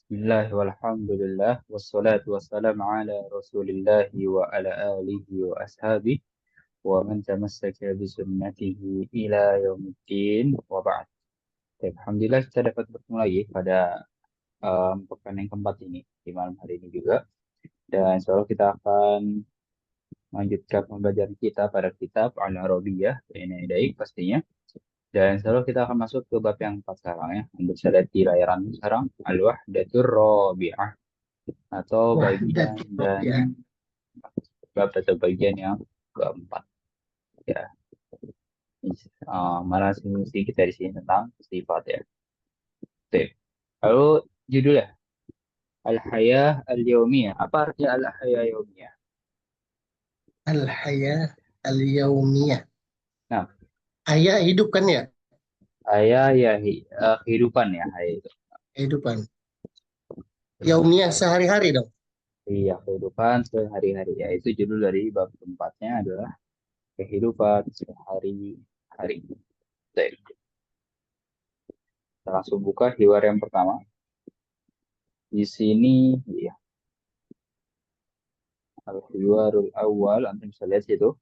Bismillah walhamdulillah wassalatu wassalamu ala rasulillah wa ala alihi wa ashabihi wa man tamassaka bi sunnatihi ila yaumiddin wa ba'd. Baik, alhamdulillah kita dapat bertemu lagi pada pekan yang keempat ini di malam hari ini juga, dan insya Allah kita akan melanjutkan pembelajaran kita pada kitab Al-Arabiyah ini Daik pastinya. Dan insya Allah kita akan masuk ke bab yang keempat sekarang ya. Untuk saya lihat di layaran sekarang Al-Wahdatur Rabi'ah, atau bagian Wahdatul dan Rabi'ah. bab atau bagian yang keempat ya. Mana sih kita di sini tentang sifat ya. Oke. Lalu judulnya Al-Hayah Al-Yaumiyah. Apa artinya Al-Hayah Yaumiyah? Al-Hayah Al-Yaumiyah. Nah, Hayah hidup kan ya? hayah ya kehidupan ya, hayah itu. Kehidupan. Yaumiyah sehari-hari dong. Iya, kehidupan sehari-hari ya. Itu judul dari bab keempatnya adalah kehidupan sehari-hari. Baik, kita langsung buka hiwar yang pertama. Di sini ya, al-hiwarul awal, antum bisa lihat situ.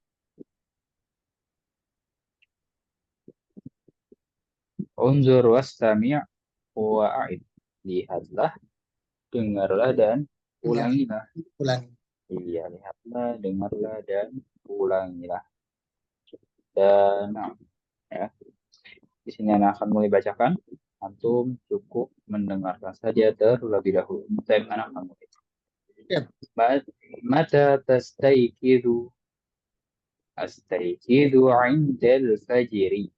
Unzur wastami' wa'id. Lihatlah, dengarlah, dan Dengar, ulangilah. ulangi. Iya, lihatlah, dengarlah, dan ulangilah. Dan nah, ya, di sini anak akan mulai bacakan. Antum cukup mendengarkan saja terlebih dahulu. Saya anak akan mulai. Ya, Mata tastaykidu astaykidu indal fajri.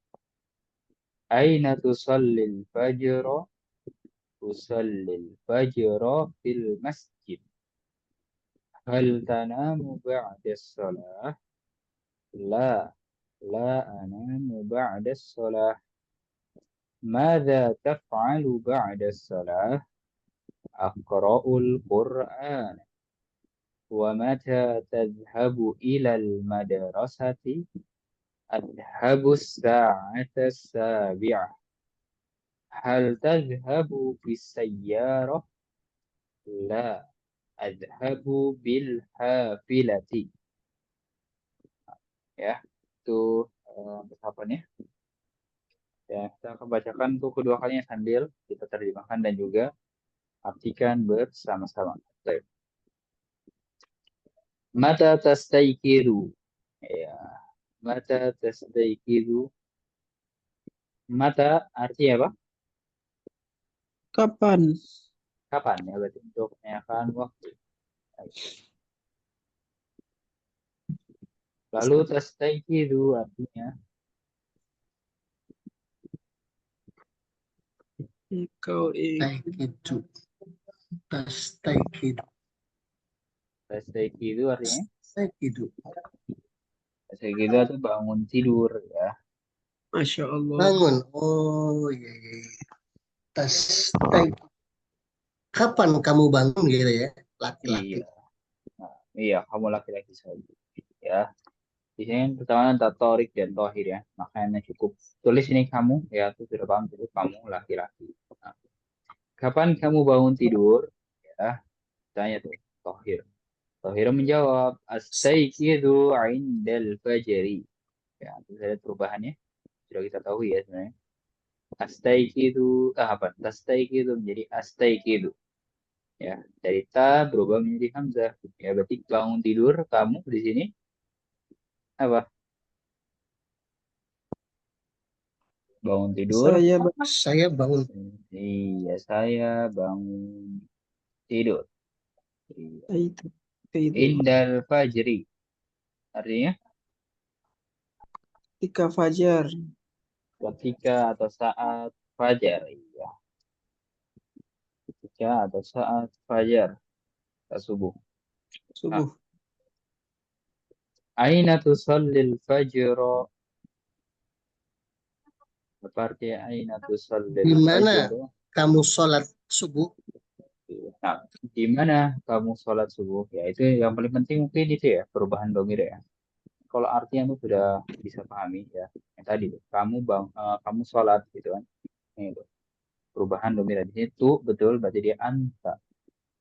Aina tusallil fajra? Tusallil fajra fil masjid. Hal tanamu ba'da salah? La, la anamu ba'da salah. Mada taf'alu ba'da salah? Aqra'ul Qur'an. Wa mata tadhhabu ilal madrasati? Adhabu as-sa'ata as-sabi'ah. Hal tadhhabu bis sayyarah? La, adhabu bil hafilati. Ya, itu tahapannya. Ya, kita akan bacakan untuk kedua kalinya sambil kita terjemahkan dan juga artikan bersama-sama. Baik. Mata tastaykiru. Ya, mata tastaykiru. Mata artinya apa? Kapan? Kapan ya, berarti untuk menanyakan waktu. Lalu tastaykiru artinya Engkau taikidu. Taikidu. tastaykiru artinya Taikidu. tastaykiru itu bangun tidur ya. Masya Allah. Bangun. Oh, iya, iya, iya. Taik. Kapan kamu bangun gitu ya? Laki-laki. Iya. Nah, iya, kamu laki-laki saja. Ya. Di sini pertama ada torik dan tohir ya. Makanya cukup tulis ini kamu ya, itu sudah paham itu kamu laki-laki. Nah, kapan kamu bangun tidur? Ya, tanya tuh tohir. Tohir menjawab astaiqidu indal fajri. Ya, itu ada perubahannya. Sudah kita tahu ya sebenarnya. Astaiqidu apa? Tastaiqidu menjadi astaiqidu. Ya, dari ta berubah menjadi hamzah. Ya, berarti bangun tidur kamu di sini apa? Bangun tidur. Saya Saya bangun. Iya, saya bangun tidur. Iya. itu itu Indal fajri. Artinya ketika fajar ketika atau saat fajar. Iya. Ketika atau saat fajar. Atau subuh. Nah, subuh. aina tusallil fajra. Apa artinya aina tusallil Di mana fajra? kamu sholat subuh? Nah, di mana kamu sholat subuh? Ya, itu yang paling penting mungkin itu ya, perubahan domir ya. Kalau artinya itu sudah bisa pahami ya. Yang tadi tuh, kamu sholat gitu kan. Ini tuh. perubahan domir di sini tu betul berarti dia anta.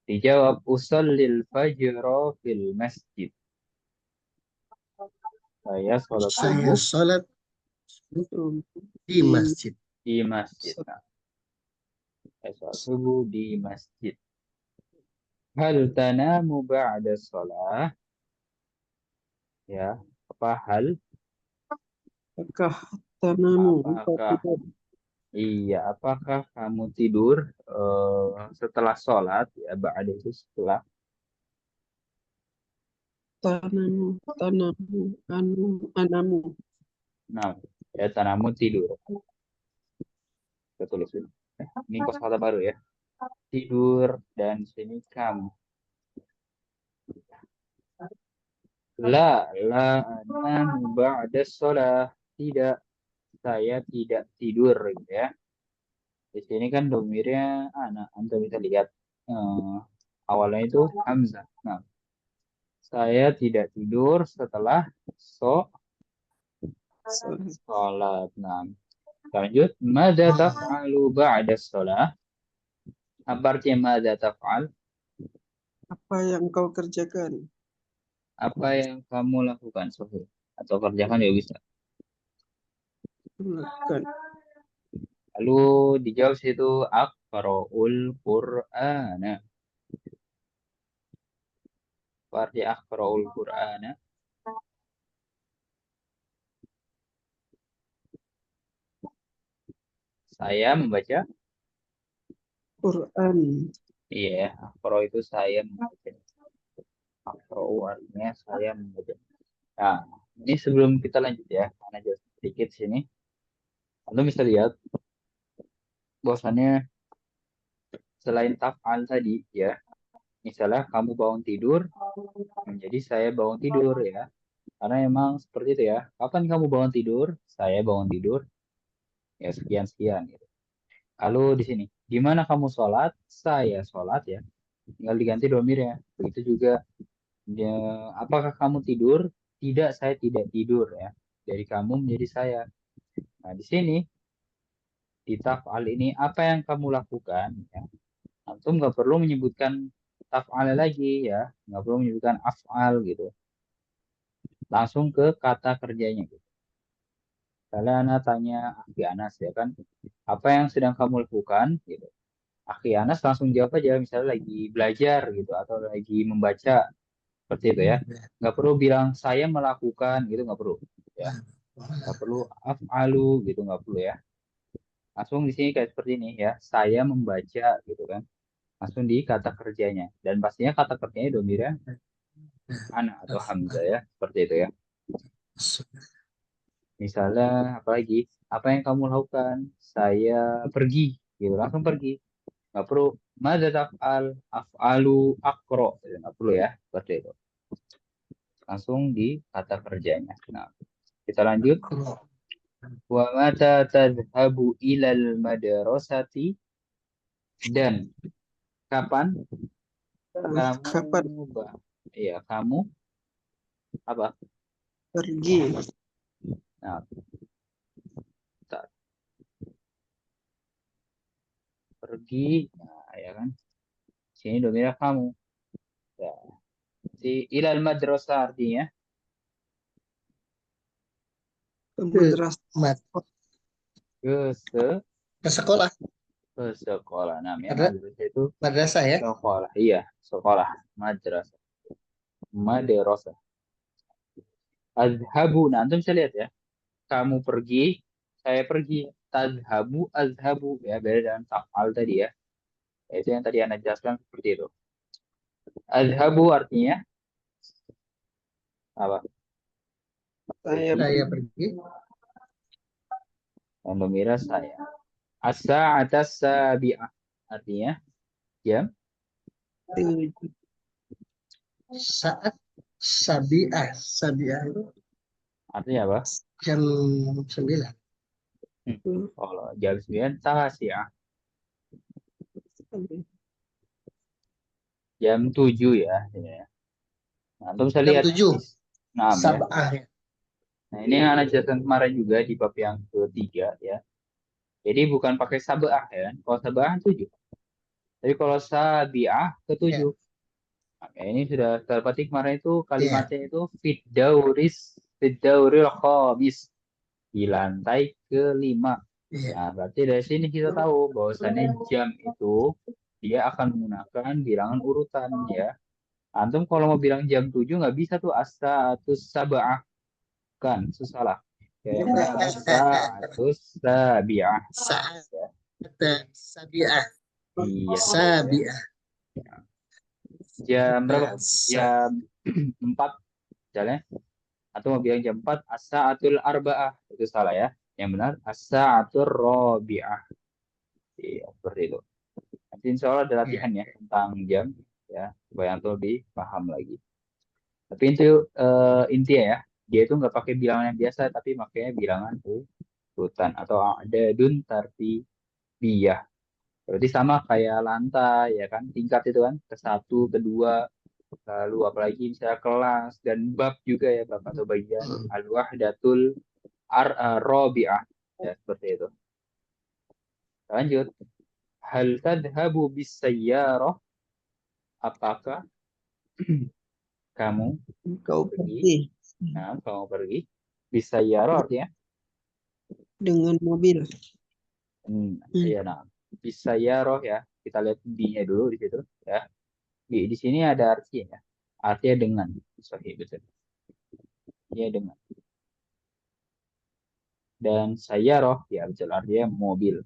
Dijawab usallil fajra fil masjid. Saya sholat Saya subuh sholat di masjid. di masjid. Nah, saya sholat subuh di masjid. Hal tanamu ba'da sholat? Ya, apa hal? Apakah tanamu engkau Apakah tidur? iya, apakah kamu tidur setelah sholat? Ya, ba'da itu setelah. Tanamu, anamu. Nah, ya tanamu tidur. Kita tulis dulu. Ini kosakata baru ya. Tidur dan sini kamu. La anamu ba'da sholat. Tidak, saya tidak tidur gitu ya. Di sini kan domirnya anak. Anda bisa lihat awalnya itu hamzah. Nah, saya tidak tidur setelah sholat. Nah, lanjut. Mada taf'alu ba'da sholat? Apa artinya mada taf'al? Apa yang kau kerjakan? Apa yang kamu lakukan, Sofi? Atau kerjakan ya bisa. Lakukan. Lalu dijawab situ aqra'ul Qur'ana. Apa arti aqra'ul Qur'ana? Saya membaca. Quran. Iya, aqra' itu saya membaca. Aqra'u artinya saya membaca. Nah, ini sebelum kita lanjut ya, karena jauh sedikit sini. Anda bisa lihat bahwasannya selain taf'al tadi ya, misalnya kamu bangun tidur, menjadi saya bangun tidur ya. Karena emang seperti itu ya. Kapan kamu bangun tidur? Saya bangun tidur. Ya sekian-sekian gitu. Lalu di sini, di mana kamu sholat? Saya sholat ya. Tinggal diganti domirnya. Begitu juga, ya, apakah kamu tidur? Tidak, saya tidak tidur ya. Dari kamu menjadi saya. Nah, di sini, di taf'al ini, apa yang kamu lakukan? Ya. Antum nggak perlu menyebutkan taf'al lagi ya. Nggak perlu menyebutkan af'al gitu. Langsung ke kata kerjanya gitu. Misalnya Ana tanya Akhi Anas ya kan, apa yang sedang kamu lakukan? Gitu. Akhi Anas langsung jawab aja, misalnya lagi belajar gitu atau lagi membaca seperti itu ya. Nggak perlu bilang saya melakukan gitu, nggak perlu ya. Nggak perlu af'alu gitu, nggak perlu ya. Langsung di sini kayak seperti ini ya, saya membaca gitu kan. Langsung di kata kerjanya dan pastinya kata kerjanya domirnya ana atau hamzah ya, seperti itu ya. Misalnya apalagi, apa yang kamu lakukan? Saya pergi gitu, langsung pergi. Nggak perlu mada taf'al, af'alu, akro, gitu. Nggak perlu ya, seperti itu. Langsung di kata kerjanya. Nah, kita lanjut. Wa mata tadhabu ilal madrasati, dan kapan Kapan kamu iya kamu apa? pergi? Nah, tak pergi, nah, ya kan? Sini dominan kamu. Ya. Si ilal madrasah artinya Ke Ke madrasah. mat ke se ke sekolah. ke sekolah. Namanya Madra- madrasah itu Madrasah ya. sekolah. Iya, sekolah. Madrasah. Madrasah. Azhabu. Nah, antum bisa lihat ya. Kamu pergi, saya pergi. Tadhabu, azhabu. Ya, beda dengan taf'al tadi ya. Itu yang tadi Anda jelaskan seperti itu. Azhabu artinya apa? Saya Pergi. Saya pergi. pergi Anda mira saya. As-sa'atas sabi'ah. Artinya jam. saat sabiah. Sabiah itu Artinya apa? jam 9. Kalau jam 9, tasi'ah. Jam 7 ya. Ya. Nah, antum bisa Jam lihat. 7. Nah, ya. Sabah ya. Nah, ini yang Anda jelaskan kemarin juga di bab yang ketiga ya. Jadi bukan pakai sabah ya. Kalau sabah 7. Tapi kalau sabiah ke Ya, 7. Oke, ini sudah terpetik kemarin itu ya, kalimatnya itu Fiddauril khamis, di lantai kelima. ya. Nah, berarti dari sini kita tahu bahwasannya jam itu dia akan menggunakan bilangan urutan ya. Antum kalau mau bilang jam 7 nggak bisa tuh asa atau sabah kan, salah. Ya, yang benar asa atau sabiah. Saat Ya, sabiah, iya, gitu ya. sabiah. Jam berapa? Sa- Jam 4 misalnya. Atau mau bilang jam 4 as-sa'atul arba'ah. Itu salah ya. Yang benar as-sa'atul rabi'ah. Iya, seperti itu. Nanti insya Allah ada ya. latihan ya tentang jam ya supaya antum lebih paham lagi. Tapi itu intinya ya, dia itu nggak pakai bilangan yang biasa tapi makanya bilangan urutan atau ada dun tartibiyah. Berarti sama kayak lantai ya kan, tingkat itu kan ke satu, kedua, lalu apalagi misalnya kelas dan bab juga ya, bab atau bagian Hmm. al-wahdatul rabi'ah ya seperti itu. Lanjut. Hal tadhabu bis sayyarah? Apakah kamu Kau pergi? pergi Nah, kamu pergi bisa ya artinya dengan mobil. Hmm. iya nah bisa ya roh ya, kita lihat B-nya dulu di situ ya. Di sini ada artinya ya, artinya dengan, sahih betul, ya dengan. Dan saya roh ya betul, artinya mobil.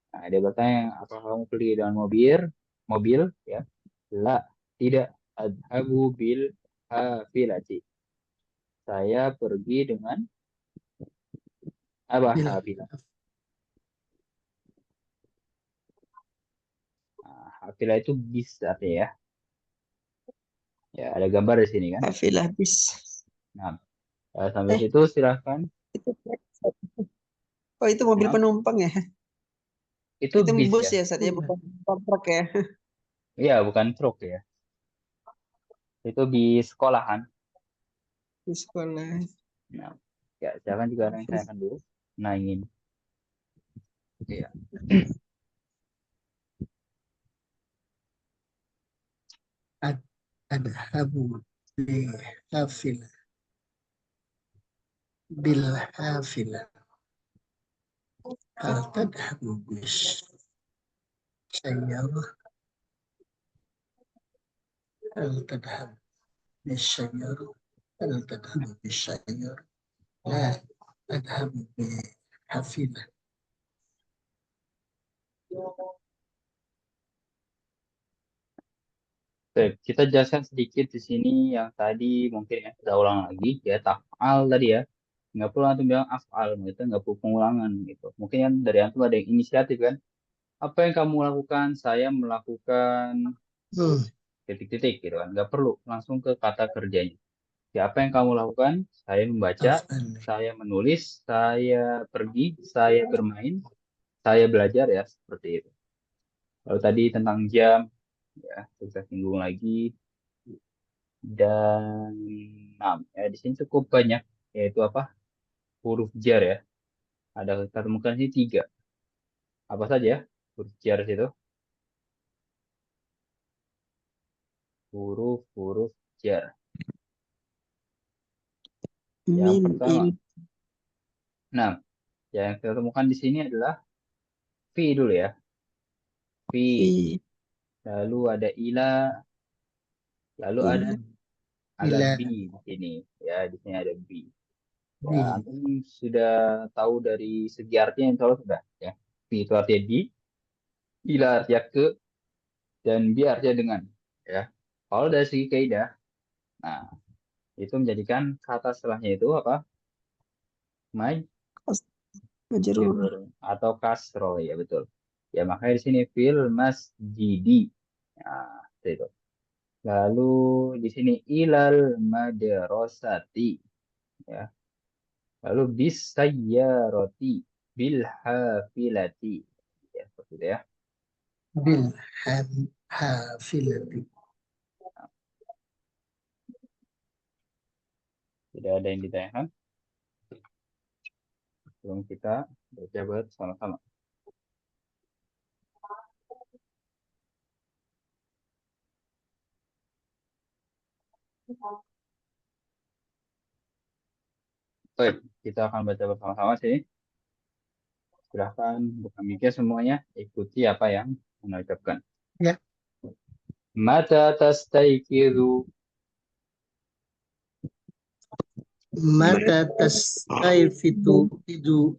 Nah, dia bertanya apa kamu pergi dengan mobil, mobil ya, la, tidak, adhabu bil hafilati, saya pergi dengan apa, Bil. hafilah. Nah, hafilah itu bis artinya ya. Ya, ada gambar di sini kan. Kafilah bis. Nah, sampai Eh, situ silahkan. itu oh itu mobil Nah, penumpang ya? itu Itu bis bus ya. ya, saatnya bukan truk ya. Iya, bukan truk ya. Itu bis sekolahan. Di sekolah. Nah, ya, silakan juga yang saya akan dulu. Nah, ingin. Iya. Adhabu bil hafilah, bil hafilah. Hal tadhabu bis sayyarah, hal tadhabu bis sayyarah, hal tadhabu bis sayyarah. La adhabu bil hafilah. Oke, kita jelaskan sedikit di sini yang tadi mungkin ya, kita ulang lagi ya, taf'al tadi ya. Nggak perlu antum bilang af'al, itu nggak perlu pengulangan gitu. Mungkin kan dari antum ada yang inisiatif kan. Apa yang kamu lakukan? Saya melakukan Hmm. titik-titik gitu kan. Nggak perlu langsung ke kata kerjanya. Ya, apa yang kamu lakukan? Saya membaca, Af'al. saya menulis, saya pergi, saya bermain, saya belajar ya seperti itu. Lalu tadi tentang jam ya kita singgung lagi, dan ya di sini cukup banyak yaitu apa, huruf jar ya. Ada kita temukan sini 3. Apa saja huruf jar itu? Huruf-huruf jar. Yang Min pertama, il nah yang kita temukan di sini adalah fi dulu ya. Fi. fi Lalu ada ila, lalu ada il Ila B di sini ya, di sini ada B ya. bil. Antum sudah tahu dari segi artinya insya Allah sudah ya. B itu artinya di, ila artinya ke, dan B artinya dengan ya. Kalau dari segi kaidah, nah itu menjadikan kata setelahnya itu apa, maj majrur. atau kasro ya betul ya, makanya di sini fil masjidi, nah itu. Lalu di sini ilal madrasati ya. Lalu bis sayyarati bil hafilati. Ya, seperti itu ya. Bil hafilati. Tidak ada yang ditanyakan. sebelum kita baca bersama-sama. Baik, kita akan baca bersama-sama sini. Silahkan buka mic-nya semuanya, ikuti apa yang Anda ucapkan. Ya. Mata tastayqizu. Mata tastayqizu tidu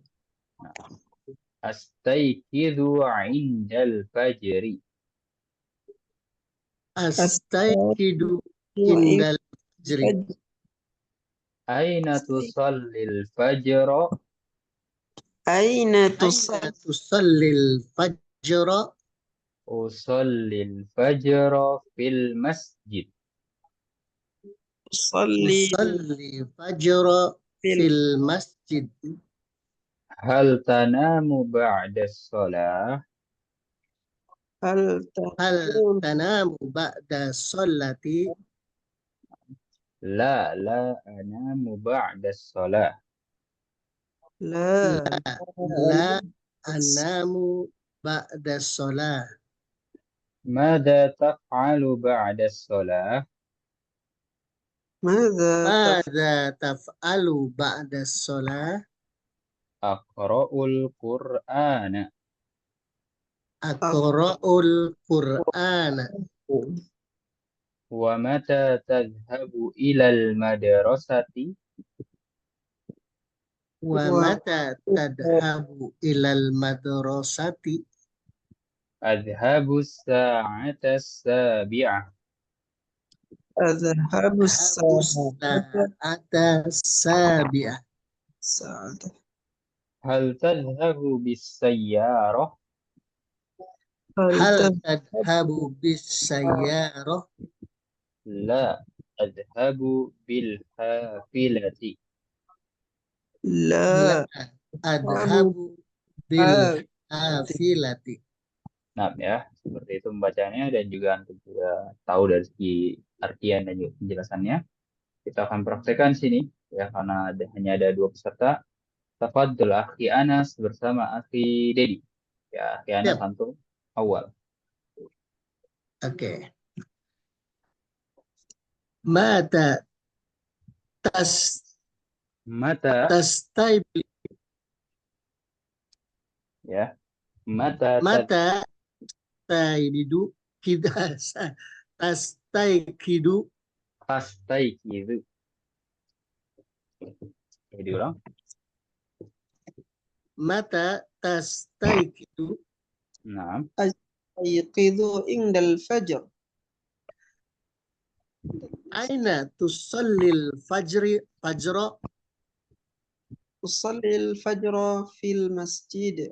Astayqizu indal fajri. astayqidu indal fajri. Aina tusallil fajra. Aina Aina tusallil fajra? Usallil fajra fil masjid. tusalli Usalli fajra fil masjid. Hal tanamu ba'da shalah. hal Hal taqul tanamu ba'da sholati? La anamu ba'da shalah. la La anamu ba'da sholah. Mada taf'alu ba'da shalah. Madza Mada taf'alu ba'da sholah? Aqra'ul Qur'ana. Aqra'ul Qur'ana. taf'alu Wa mata tadhhabu ilal madrasati. Wa wa mata tadhabu ilal madrasati? Adhabu sa'ata sabi'ah. adhabu Adhabu sa'ata sabi'ah. sa'ata Hal tadhhabu bis sayyarah. Hal hal tadhabu bis sayyarah? La adhabu bil hafilati. la La adhabu bil hafilati. Nah, ya, seperti itu membacanya dan juga untuk juga tahu dari segi artian dan juga penjelasannya. Kita akan praktekkan sini ya karena hanya ada dua peserta. Tafadhol Akhi Anas bersama Akhi Dedi. Ya, Akhi Anas Siap. antum awal. Oke. Mata tas Mata tastaybi ya. Mata mata taybidu kita tastaykidu tastayqizu. Ya, diulang. mata tastaykidu Nah, ayqidu indal fajr aina tusallil fajra usalli al fajra fil masjid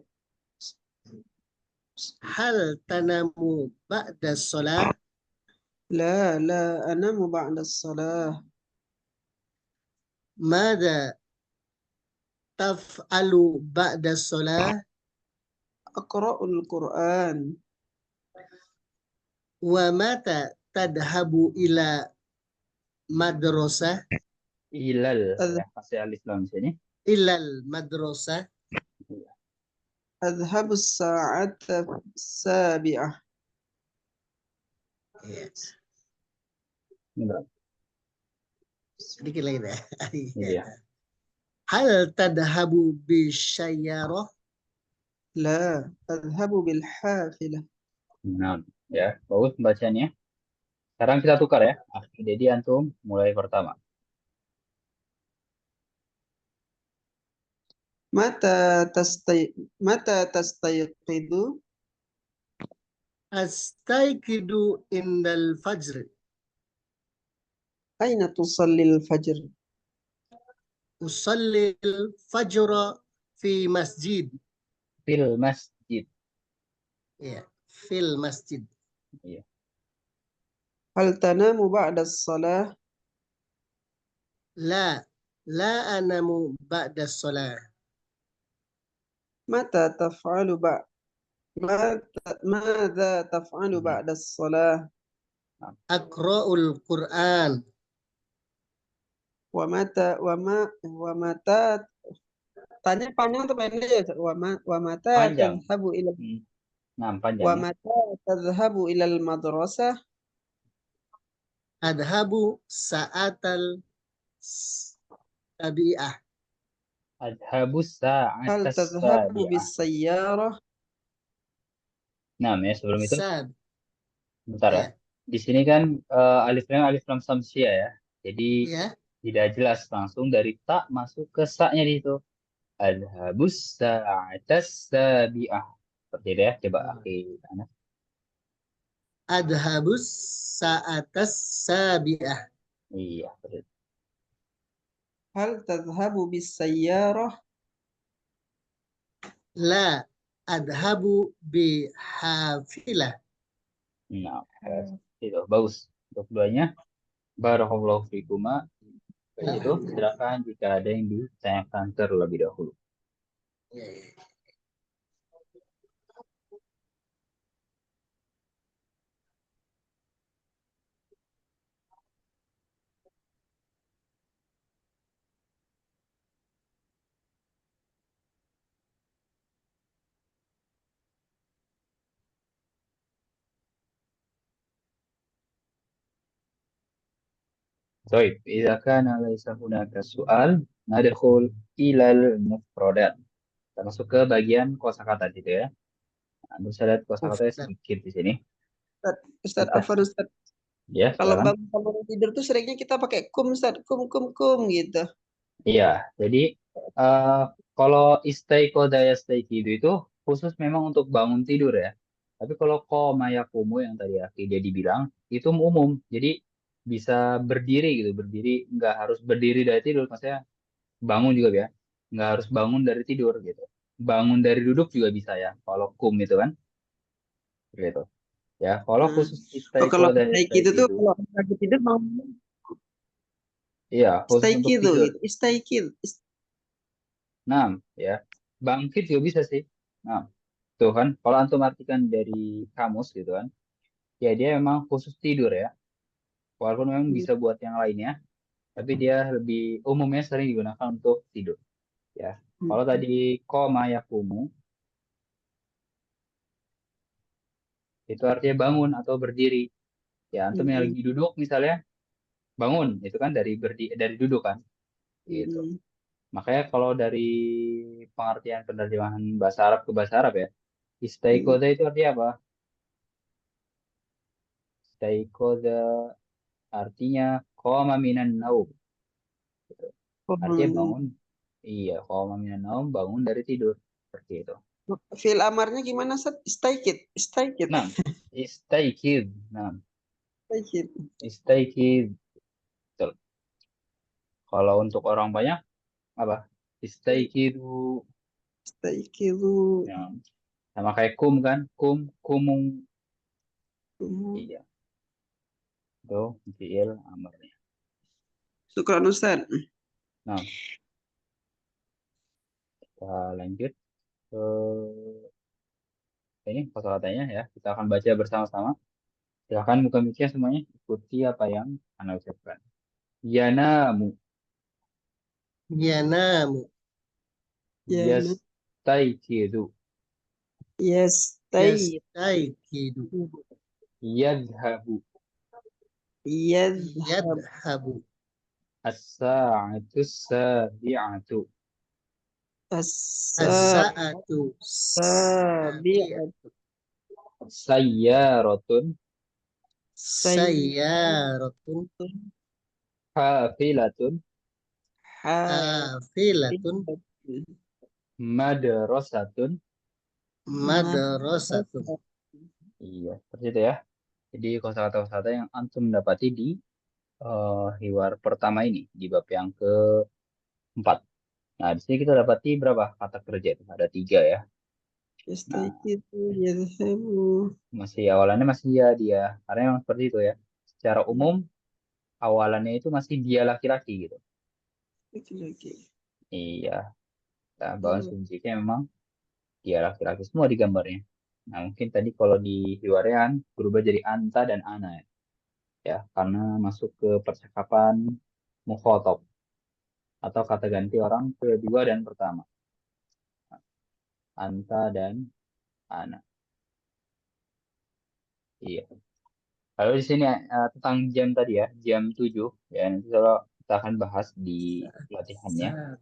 hal tanamu ba'da sholah la anamu ba'da as-salah mada taf'alu ba'da sholah aqra'ul Qur'an wa mata tadhabu ila madrasah ilal Adh- ya, kasih alif lam di sini. ilal madrasah. adhabu as-sa'ata sabi'ah Yes. Ini Sedikit lagi deh. dia. Hal tadhabu bisyayarah la adhabu bil hafilah Nah, ya, bagus bacanya. Sekarang kita tukar ya. Akhi Dedi antum mulai pertama. mata tastayqidu astaykidu indal fajr aina tusalli al fajr usallil fajra fi masjid. Fil masjid. Ya, fil masjid. Iya. hal tanamu ba'da as-salah La la anamu ba'da sholah mata taf'alu ماذا تفعل بعد الصلاة aqra'ul Qur'an ومتى tanya panjang atau pendek ya? Ustaz? Wa mata Panjang. tadhhabu ila Nah, wa panjangnya. mata tadhhabu ilal madrasah? Adhabu sa'atal sabi'ah. Adhabus Hal sa'atas tadhhabu bis sabi'ah. sayyarah? Nah, ya sebelum itu, Sad. bentar ya. Ya, Di sini kan alif lam samsiah ya. Jadi ya. tidak jelas langsung dari tak masuk ke sa-nya di situ. Adhabus sa'atas sabi'ah. Seperti itu ya. Coba akhir. Adhabus sa'atas sabi'ah. Iya, betul. Hal tadhhabu bis sayyarah? La adhabu bihafilah. Nah, itu bagus. Untuk keduanya, barakallahu fikuma. Itu silakan jika ada yang ditanyakan terlebih dahulu. Ya, ya. Baik, إذا كان ليس هناك سؤال ندخل إلى المفردات. Kita masuk ke bagian kosakata gitu ya. Nah, bisa lihat kosakatanya Mufrad. sedikit di sini. Ustaz Kita, Afan Ustaz. ya, Kalau silakan. bangun tidur tuh seringnya kita pakai kum Ustaz, kum gitu. Iya, jadi eh, kalau istaikoda yastaikidu itu khusus memang untuk bangun tidur ya. Tapi kalau koma yakumu yang tadi Aki dia dibilang itu umum. Jadi bisa berdiri gitu, berdiri nggak harus berdiri dari tidur, maksudnya bangun juga ya. Nggak harus bangun dari tidur gitu. Bangun dari duduk juga bisa ya. Kalau kum itu kan, gitu. Ya, kalau Nah, khusus oh, kalau istaikoda stay gitu tuh yastaikidu, kalau lagi tidur mau iya khusus stay untuk gitu, tidur. gitu. Stay gitu. Nah, ya bangkit juga bisa sih. Nah, tuh kan, kalau antum artikan dari kamus gitu kan, ya dia memang khusus tidur ya. Walaupun memang bisa buat yang lainnya, tapi dia lebih umumnya sering digunakan untuk tidur. Ya, kalau tadi koma yakumu itu artinya bangun atau berdiri. Ya, antum yang lagi duduk misalnya bangun, itu kan dari duduk kan, gitu. Makanya kalau dari pengertian penerjemahan bahasa Arab ke bahasa Arab ya, istaikoda itu artinya apa? Istaikoda artinya qama minan naum. Artinya bangun. Iya, qama minan naum bangun dari tidur. Seperti itu. Fil amarnya gimana Ustaz? Stay kid, stay kid, Nah, istaikid. Nah, stay kid. istaikid. Betul. Kalau untuk orang banyak apa? Istaikidu. Stay kid. Ya. Sama kayak kum kan? Kumung. Iya, itu fiil amarnya. Syukran Ustaz. Nah, kita lanjut ke ini kosakatanya ya. Kita akan baca bersama-sama. Silakan buka mic semuanya, ikuti apa yang Anda ucapkan. Yanamu, Yanamu. Ya, yastaikidu, yes, stay. Yastaikidu. yadhabu, Yadhhab Yadhabu. as-sa'atu sabi'atu, As-sa'atu as-sabi'at sabi'atu. sayyaratun, Sayyaratun hafilatun, hafilatun madrasatun. madrasatun. Iya, seperti itu ya. Jadi kosakata-kosakata yang antum dapati di hiwar pertama ini, di bab yang keempat. Nah, di sini kita dapati berapa kata kerja itu? Ada tiga ya. Nah, Yastayqizu yadhhabu. masih awalannya masih ya dia. Karena memang seperti itu ya. Secara umum, awalannya itu masih dia laki-laki gitu. Laki-laki. Iya. Nah, bahkan subjeknya memang dia laki-laki semua di gambarnya. Nah, mungkin tadi kalau di hiwarian berubah jadi anta dan ana ya. Ya, karena masuk ke percakapan mukhotob atau kata ganti orang kedua dan pertama. anta dan ana. Iya. Kalau di sini tentang jam tadi ya, jam 7 ya nanti kalau kita akan bahas di latihannya.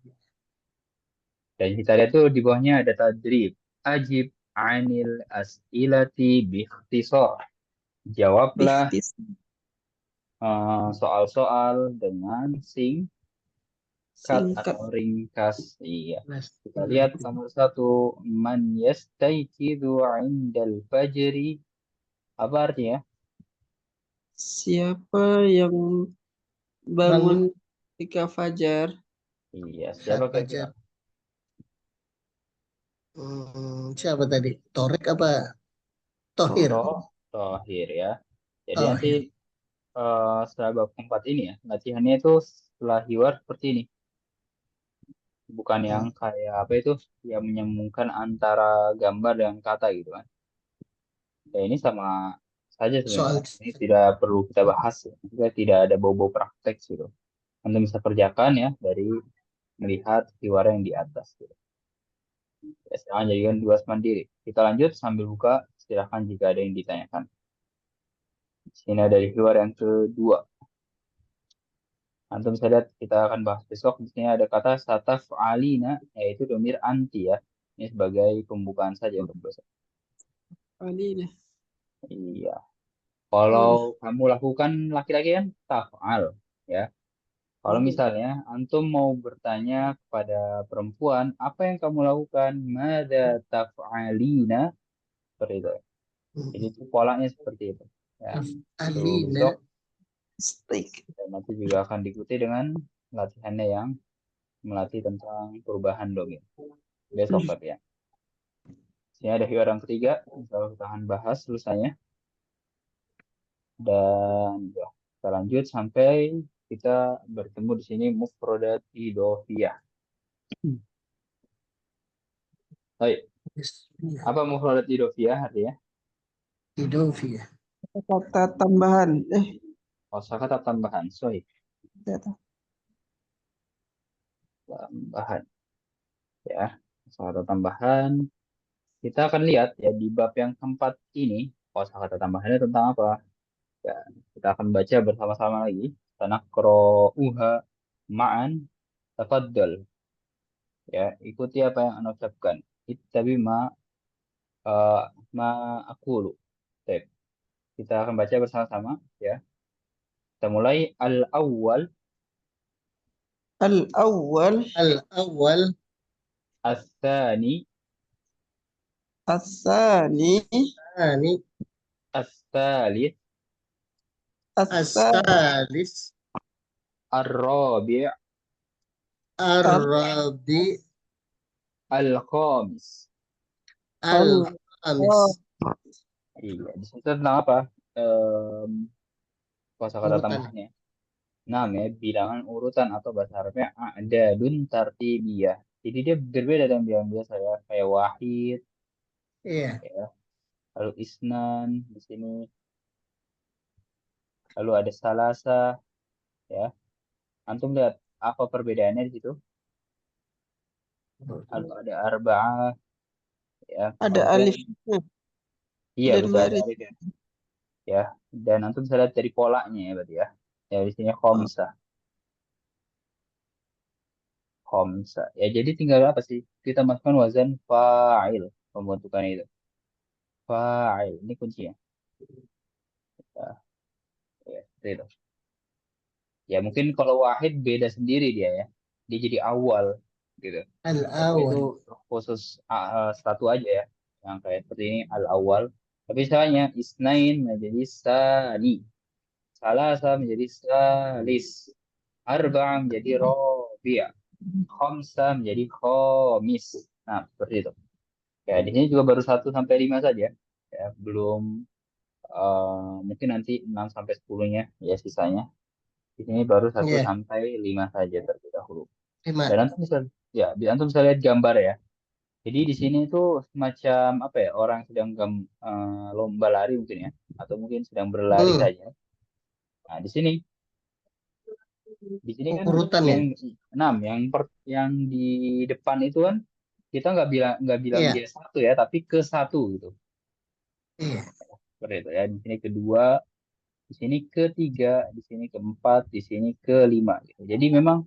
Dan kita lihat tuh di bawahnya ada tadrib. Ajib anil as'ilati biikhtisar. Jawablah Bihtis. soal-soal dengan singkat Singkat. atau ringkas. Iya. Mas, Kita lihat nomor 1. Man yastayqidu indal fajri. Apa artinya? Siapa yang bangun ketika fajar? Iya, saat siapa kira-kira? fajar. Siapa tadi? Torik apa? Tohir. Tohir ya. Jadi nanti Tohir. setelah bab keempat ini ya, latihannya itu setelah hiwar seperti ini. Bukan yang Hmm. kayak apa itu, yang menyambungkan antara gambar dan kata gitu kan. Ya ini sama saja sebenarnya. Soal Ini tidak perlu kita bahas ya. Juga tidak ada bau-bau praktek gitu. Anda bisa kerjakan ya dari melihat hiwar yang di atas gitu. Ya, sekarang jadikan tugas mandiri. Kita lanjut sambil buka, silahkan jika ada yang ditanyakan. Di sini ada hiwar yang kedua. Antum bisa lihat kita akan bahas besok. Di sini ada kata sataf alina, yaitu domir anti ya. Ini sebagai pembukaan saja untuk besok. Kali ini. Iya. Kalau kamu lakukan laki-laki kan taf'al ya. Kalau misalnya antum mau bertanya kepada perempuan, apa yang kamu lakukan? Mada taf'alina? Seperti itu. Jadi itu polanya seperti itu. Ya. Itu Alina. besok Steak. dan nanti juga akan diikuti dengan latihannya yang melatih tentang perubahan domir. Besok tapi ya. Sini ada hiwar yang ketiga, kalau kita akan bahas lulusanya. Dan ya, kita lanjut sampai kita bertemu di sini mufrodat idofiyah. Baik, apa mufrodat idofiyah artinya? Idofia. Kata tambahan. Kosakata tambahan, sorry, Kata. tambahan. Ya, kosakata tambahan. Kita akan lihat ya di bab yang keempat ini, kosakata tambahannya tentang apa? Ya, kita akan baca bersama-sama lagi. Tanakro'uha ma'an tafaddal. Ya, ikuti apa yang Anda ucapkan. Ittabi uh, ma aqulu. Baik, kita akan baca bersama-sama ya. Kita mulai al-awwal, Al-awwal. Al-awwal. as-tsani, As-sani. Ani. as-tsalits, As-sani. As-salis. ar-rabi', Ar-rabi. al-khamis. Al-khamis. Iya, di situ tentang apa? Em, Kosakata Urutan. tambahannya. Namanya bilangan urutan atau bahasa Arabnya a'dadun tartibiyah. Jadi dia berbeda dengan bilangan biasa ya, kayak wahid, Iya. ya, lalu isnan di sini, lalu ada salasa, ya. Antum lihat apa perbedaannya di situ? Lalu ada arba'ah, ya. Ada Kemudian, alifnya iya dan betul ada baris. alif ya. Ya. Dan antum bisa lihat dari polanya ya berarti ya. Ya di sini khomsah, khomsah. Ya jadi tinggal apa sih? Kita masukkan wazan fa'il pembentukan itu. Fa'il ini kuncinya. Ya, ya, seperti itu. Ya mungkin kalau wahid beda sendiri dia ya. Dia jadi awal gitu. Ya, kalau itu Al-awwal. khusus satu aja ya. Yang kayak seperti ini al awal. Tapi misalnya isnain menjadi sani. Salasa menjadi salis. Arba menjadi robi'a. Khamsa menjadi khomis. Nah, seperti itu. Ya, di sini juga baru 1 sampai 5 saja. Ya, belum mungkin nanti 6 sampai 10-nya ya sisanya. Di sini baru satu Iya. sampai 5 saja terlebih dahulu. Dan 5. antum bisa ya, antum bisa lihat gambar ya. Jadi di sini itu semacam apa ya, orang sedang lomba lari mungkin ya, atau mungkin sedang berlari Hmm. saja. Nah, di sini kan Urutan ya. yang 6, yang di depan itu kan kita nggak bilang Iya, dia satu ya, tapi ke satu gitu. iya. Seperti itu ya. Di sini kedua, di sini ketiga, di sini keempat, di sini kelima gitu. Jadi memang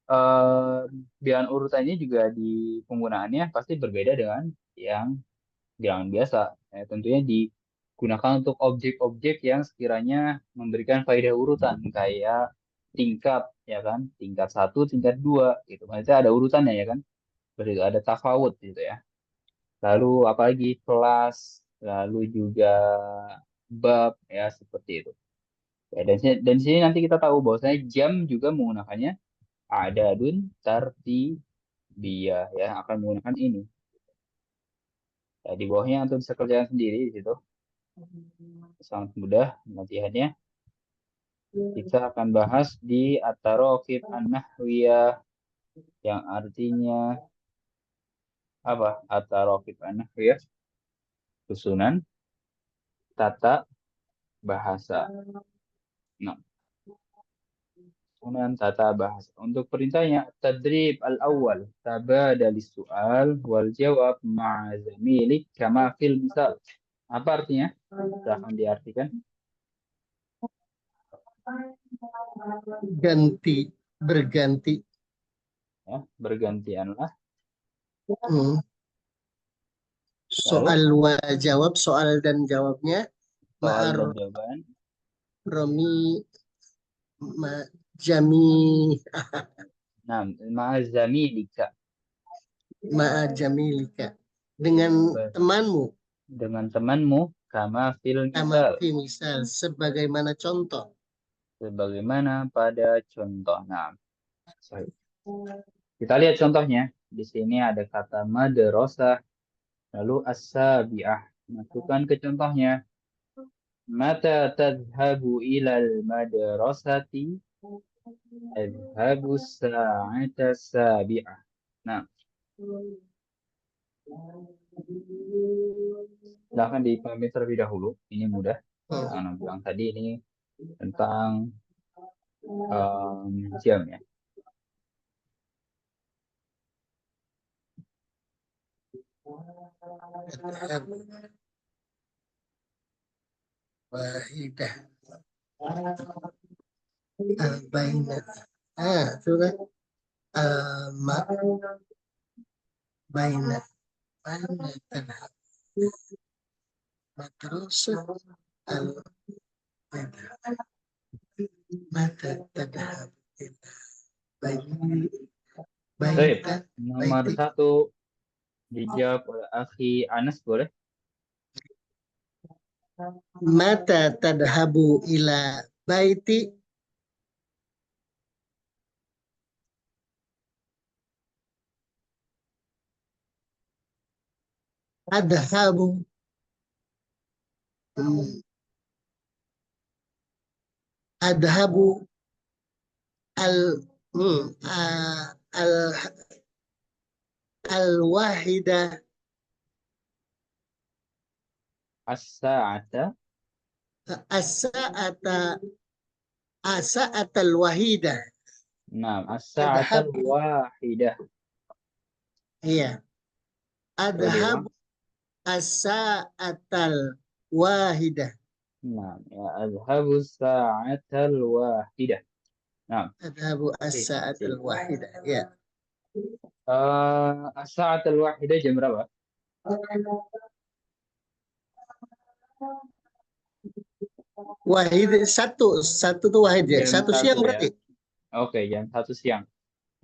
eh, bilangan urutannya juga di penggunaannya pasti berbeda dengan yang bilangan biasa. Tentunya digunakan untuk objek-objek yang sekiranya memberikan faedah urutan kayak tingkat ya kan, tingkat satu, tingkat dua gitu. Maksudnya ada urutannya ya kan, seperti itu ada tafawut gitu ya. Lalu apalagi kelas, lalu juga bab ya seperti itu. Ya, dan di sini nanti kita tahu bahwasanya jam juga menggunakannya adadun tartibiyah ya akan menggunakan ini. Ya, di bawahnya untuk bisa kerjakan sendiri di situ. Sangat mudah latihannya. Kita akan bahas di at-taraqib an-nahwiyah yang artinya apa? At-taraqib an-nahwiyah susunan tata bahasa. Nah, susunan tata bahasa. Untuk perintahnya tadrib al-awwal tabadalis su'al wal jawab ma'a zamilik kama fil misal. Apa artinya? Silahkan diartikan. Ganti, berganti. Ya, bergantianlah. Hmm. Lalu Soal jawab, soal dan jawabnya. soal Ma'ar dan jawaban. romi ma, jami Nah, ma'azamilika. ma'a jamilika. Dengan temanmu. Dengan temanmu kama fil Sama misal. misal. Sebagaimana contoh. Sebagaimana pada contoh. Nah, sorry. Kita lihat contohnya. Di sini ada kata madrasah, lalu as-sabi'ah. Masukkan ke contohnya. Mata tadhabu ilal madrasati? Adhabu sa'ata sabi'ah. Nah, silahkan dipahami terlebih dahulu. Ini mudah. Hmm. Karena bilang tadi ini tentang jam ya. Wahidah. Baina. Sudah. Ma, baina. Baina tanah. Madrasah al mata tadhab bayi Baik, baita nomor baiti satu dijawab oleh Akhi Anas boleh? mata tadhabu ila baiti adhabu hmm, adhabu al al al wahida As-sa'ata. as-sa'ata as-sa'atal wahida Nah, as-sa'ata adhabu wahidah. iya Coba diulang. adhabu as-sa'atal wahida Nah, ya azhabu sa'atal wahidah. Nah, adhabu sih, as-sa'atal sih. wahida ya As-sa'atal wahidah jam berapa? wahid satu tuh wahid ya Jam satu satu siang ya. berarti Oke, jam satu siang.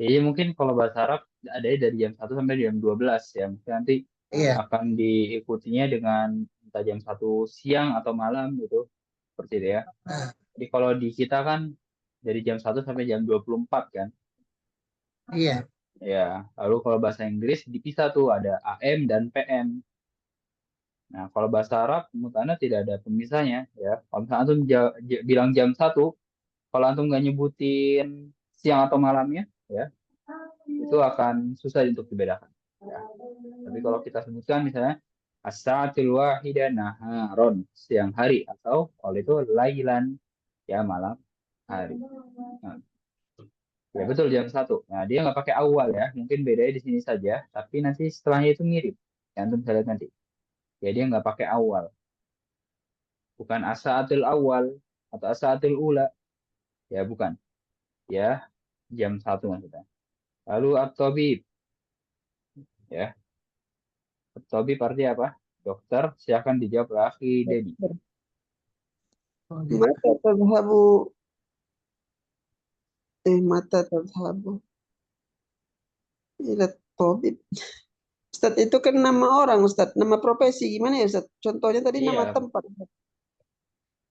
Jadi mungkin kalau bahasa Arab ada dari jam satu sampai jam 12 ya. Mungkin nanti iya akan diikutinya dengan entah jam satu siang atau malam gitu. Seperti itu ya. nah, Jadi kalau di kita kan dari jam satu sampai jam 24 kan. iya Ya, lalu kalau bahasa Inggris dipisah tuh ada AM dan PM. Nah, kalau bahasa Arab menurut Anda tidak ada pemisahnya ya. Kalau misalnya antum bilang jam satu, kalau antum nggak nyebutin siang atau malamnya ya, itu akan susah untuk dibedakan. Ya. Tapi kalau kita sebutkan misalnya as-sa'atul wahidah naharon, siang hari atau kalau itu lailan ya malam hari. Nah, Ya betul jam 1. Nah, dia nggak pakai awal ya. Mungkin bedanya di sini saja. Tapi nanti setelahnya itu mirip. Yang antum bisa lihat nanti. Ya dia nggak pakai awal. Bukan as-saatul awal atau as-saatul ula. Ya bukan. Ya jam 1 maksudnya. Lalu at-tabib. Ya. At-tabib artinya apa? Dokter. Silakan dijawab oleh akhi Dedi. Mata tadhabu mata tadhabu ila tabib. Ustadz itu kan nama orang Ustadz, nama profesi gimana ya Ustadz? Contohnya tadi nama Iya. tempat.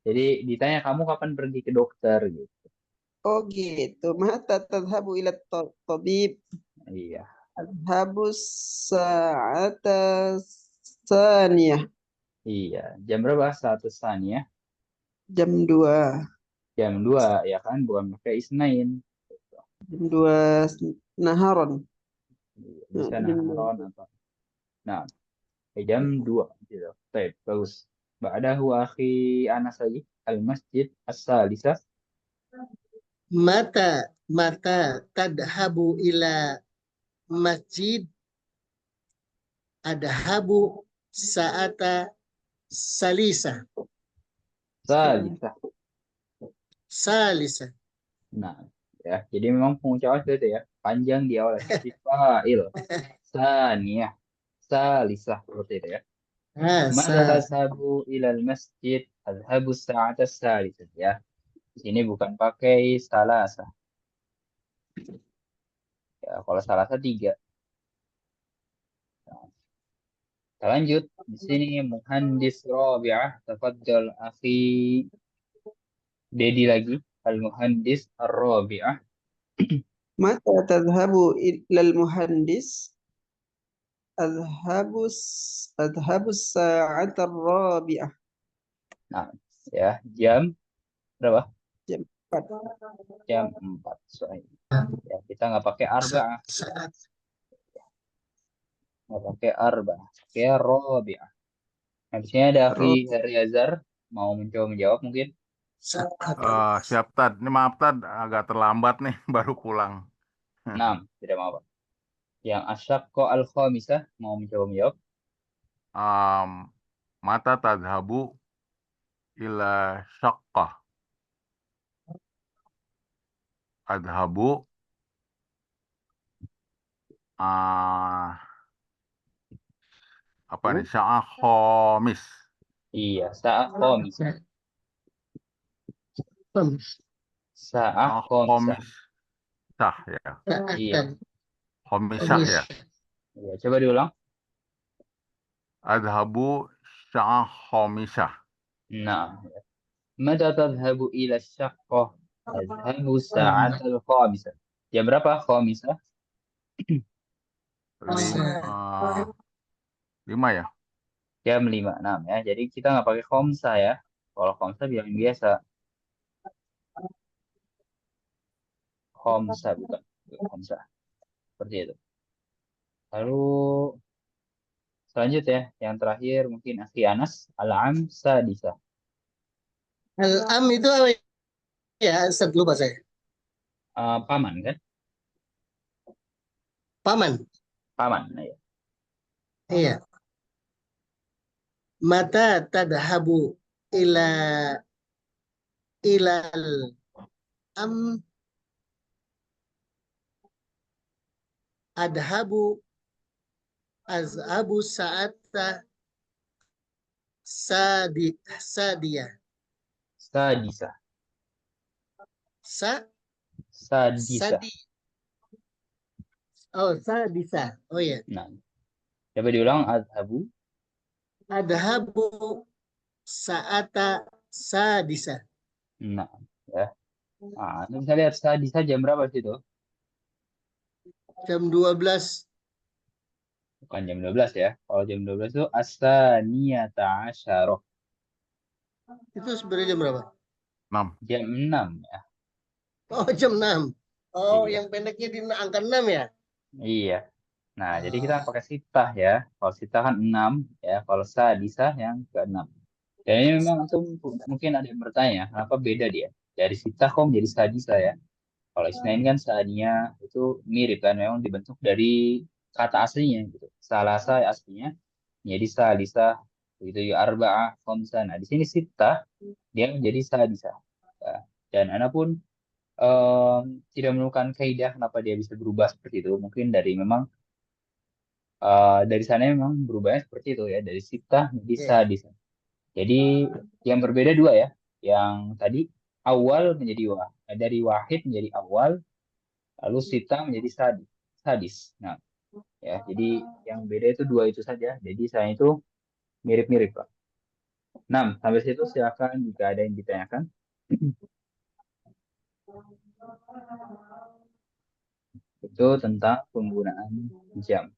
Jadi ditanya kamu kapan pergi ke dokter gitu. Oh gitu. Mata tadhabu ila tabib. Iya. Adhabu sa'ata saniyah. Iya. Jam berapa? 1 ya. Jam 2. Jam 2 ya kan, bukan pakai isnain. Jam 2 naharon. Iya, Nah, bisa jam 2. naharon atau. Nah, jam 2 gitu. Baik, bagus. Ba'dahu akhi Anas lagi. Al-Masjid As-Salisah. Mata mata tadhabu ila masjid adhabu saata salisa Salisah. salisa. Nah, ya. Jadi memang pengucapan seperti itu ya. Panjang di awal. Seperti fa'il. Saniyah. Salisah. Seperti itu ya. Mata Sa tazhabu ilal masjid. Azhabu sa'ata salisah. Ya. Di sini bukan pakai salasa. Ya, kalau salasa 3. Nah, kita lanjut. Di sini muhandis Rabi'ah. Tafadhal akhi Dedi lagi. Al-muhandis Ar-Rabi'ah. Mata tadhabu ilal muhandis? Adhabu sa'ata rabi'ah. Nah, ya, jam berapa? Jam 4. Jam 4 sore. Ya, kita nggak pakai arba'ah, saat nggak pakai arba'ah, pakai Rabi'ah. Nah, di sini ada akhi Heryazar mau mencoba menjawab mungkin. saat Siap Tad, ini maaf Tad, agak terlambat nih, baru pulang. 6, tidak apa-apa. Yang asyakko al-khamisah mau mencoba menjawab. Em, Mata tadhabu ila syaqqah. Adhabu ah apa nih? Sya'ah khamis. Iya, sa'ah khamisah. Sa'ah Oh, khamisah. khamis sah ya. Iya, Khamisah ya. iya. Coba diulang. Adhabu sya'ah khamisah. Nah, mata tadhabu ila syaqqah. Adhabu sa'atal khamisah. Jam berapa khamisah? Lima, lima ya. Jam 5.6 ya. Jadi kita nggak pakai khomsa ya. Kalau khomsa bilang biasa. Khomsa bukan. Bukan khomsa. Seperti itu. Lalu selanjutnya yang terakhir mungkin akhi Anas al-am sadisa. Al-am itu apa ya? Ustaz lupa saya. Paman kan? Paman. Paman. Nah, ya. Iya. Mata tadhabu ila ilal am adhabu azhabu sa'ata sadia Sadisa. sa Sadisa. sadi sadisa. Oh ya. Nah, coba diulang adhabu. Adhabu sa'ata sadisa. Nah, ya. Nah, Anda bisa lihat sadisa jam berapa sih itu? Jam 12. Bukan jam 12 ya. Kalau jam 12 itu as-saniyata asyarah. Itu sebenarnya jam berapa? 6. Jam 6 ya. Oh, jam 6. Oh, Iya. yang pendeknya di angka 6 ya? Iya. Nah, jadi kita Ah, pakai sitah ya. Kalau sitah kan 6 ya. Kalau sadisah yang ke-6. Dan ini memang tuh mungkin ada yang bertanya, kenapa beda dia? Dari sitah kok menjadi sadisah ya? Kalau isnain kan sania itu mirip kan, memang dibentuk dari kata aslinya gitu. Salasa aslinya menjadi salisa, begitu ya arba'ah, khamsah. Nah, di sini sita dia menjadi sadisa. Nah, dan ana pun em, tidak menemukan kaidah kenapa dia bisa berubah seperti itu. Mungkin dari memang dari sana memang berubahnya seperti itu ya, dari sita menjadi Ya. sadisa. Jadi yang berbeda dua ya. Yang tadi awal menjadi dari wahid menjadi awal, lalu sita menjadi sadis. Nah, ya, jadi yang beda itu dua itu saja. Jadi saya itu mirip-mirip, Pak. 6. Sampai situ silakan jika ada yang ditanyakan. Itu tentang penggunaan jam.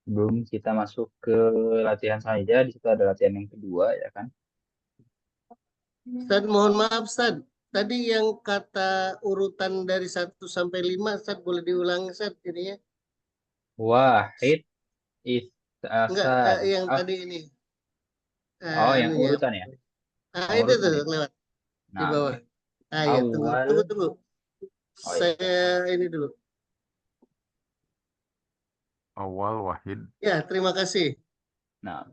Sebelum kita masuk ke latihan saja, di situ ada latihan yang kedua ya kan. Ustaz, mohon maaf Ustaz. Tadi yang kata urutan dari 1 sampai 5, Ustaz boleh diulangi Ustaz jadinya? Wahid, Enggak, istasad. yang Ah, tadi ini. oh, yang Anunya. urutan ya. Yang Itu urutan tuh ya. lewat di Nah, bawah. Ya, tunggu. awal. Oh ya. Saya ini dulu. Awal wahid. Ya, terima kasih. Nah,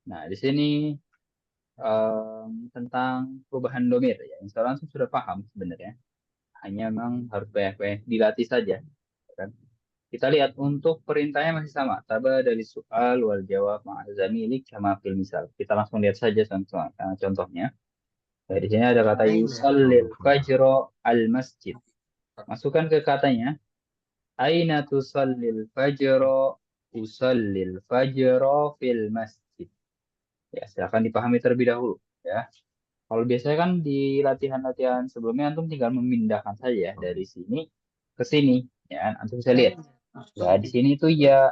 nah di sini tentang perubahan domir ya. Yang sekarang sudah paham sebenarnya. Hanya memang harus banyak-banyak dilatih saja. Kan? Kita lihat untuk perintahnya masih sama. Taba dari soal wal jawab ma'azamilik sama fil misal. Kita langsung lihat saja contohnya. Nah, di sini ada kata Aina. yusallil fajro al masjid. Masukkan ke katanya. Aina tusallil fajro usallil fajro fil masjid. Ya, silakan dipahami terlebih dahulu. Ya. Kalau biasanya kan di latihan-latihan sebelumnya antum tinggal memindahkan saja dari sini ke sini. Ya, kan? Antum bisa lihat. Ya, di sini itu ya,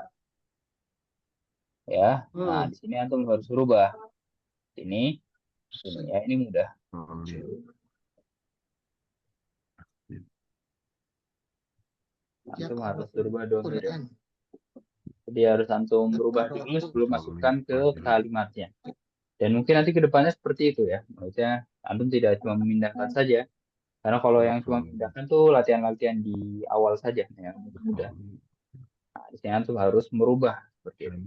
ya. Nah, di sini antum harus berubah. Ini ya, ini mudah. Antum harus berubah domir ya. Jadi harus antum berubah dulu sebelum masukkan ke kalimatnya. Dan mungkin nanti ke depannya seperti itu ya. Maksudnya antum tidak cuma memindahkan saja. Karena kalau yang cuma memindahkan tuh latihan-latihan di awal saja ya, mudah. Nah, di sini antum harus merubah seperti itu.